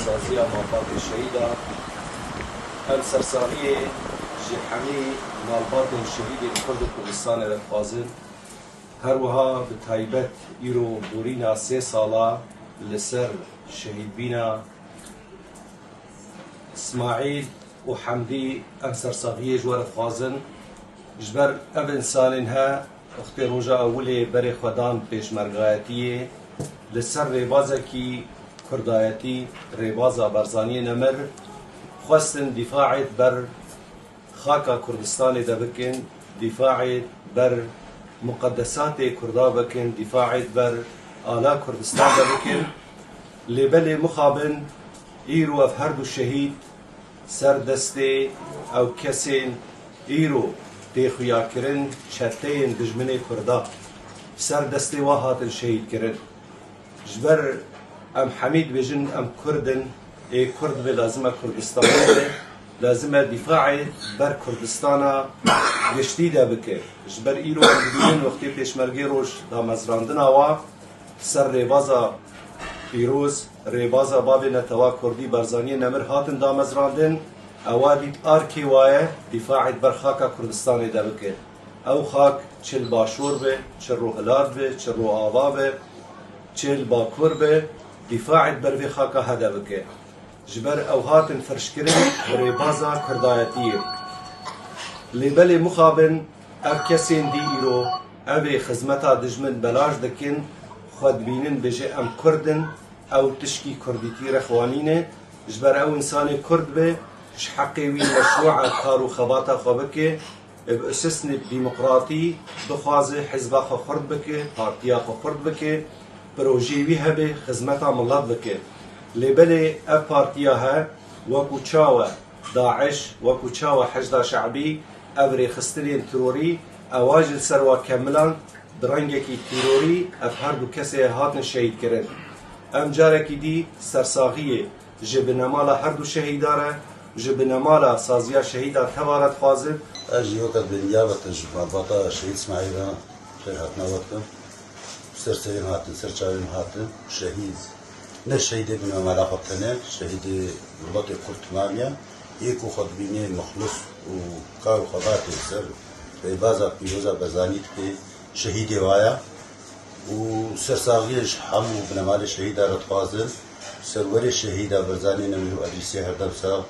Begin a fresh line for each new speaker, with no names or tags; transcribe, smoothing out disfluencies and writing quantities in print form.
سازية مالبات الشهيدة ام سرساغية جي حمي مالبات الشهيدة لكرد كردستان الفازل هروها بتايبت ايرو بورينا 3 سالا لسر شهيد بينا اسماعيل وحمدي ام سرساغية جوار فازن جبر ابن سالنها اختي روجا اولي بري خدان پیش مرغایتیه لسر ریبازه کی کردایتی ریبازه برزانی نمر خواستن دفاعت بر خاکا کردستان دبکن دفاعت بر مقدسات کردا بکن دفاعت بر آلا کردستان دبکن لبل مخابن ایرو اف هردو شهید سر دسته او کسین ایرو تخویا کرن چتین دجمن کردا سر دسته واهات شهید کرن جبر ام حمید بجن ام کردن ای کرد به لازمه کردستان لازمه دفاع بر کردستان گشتی ده بکه جبر ایرو بدون وقتی پیشمرگی روش دا مزراندن آوا سر ریبازا پیروز ریبازا باب نتوا کردی برزانی نمر هاتن دا مزراندن اوادید آرکی وایه دفاعت بر خاک کردستان ده بکه او خاک چل باشور به چل روحلات به چل رو آوا به چل باکور به دفاعت بر وی خاک هده بکه جبر او هاتن فرشکرن ریبازا کردایتیه لیبل مخابن او کسین دی ایرو او خزمتا دجمن بلاش دکن خود بینن بجه ام کردن او تشکی کردیتی رخوانینه جبر او انسان کرد به حقي وي مشروع كارو خباتا خبكي بأسسن الديمقراطي بخوازي حزبا خرد بكي بارتيا خرد بكي بروجي ويها به خزمتا ملات بكي لبلي اف بارتياها وكو تشاوى داعش وكو تشاوى حشدا شعبي افري خسترين تروري اواجل سروا كاملا برنجكي تروري اف هردو كسي هاتن شهيد كرن ام جاركي دي سرساغية جبنمالا هردو شهيداره جبنمالا سازيا شهيدا تبارت فازل
اجي وقت بالنيابة مالباطا شهيد اسماعيل خير هاتنا وقتم سرسرين هاتن سرچاوين هاتن شهيد نه شهيد ابن مالا خطنه شهيد ملوطي قرطمانيا يكو خطبيني مخلص وكاو خباتي سر بازا بيوزا بزانيت كي شهيد وايا وسرساغيش حمو ابن مالا شهيدا رتفازل سروري شهيدا برزاني نميرو أدريسي هردم سا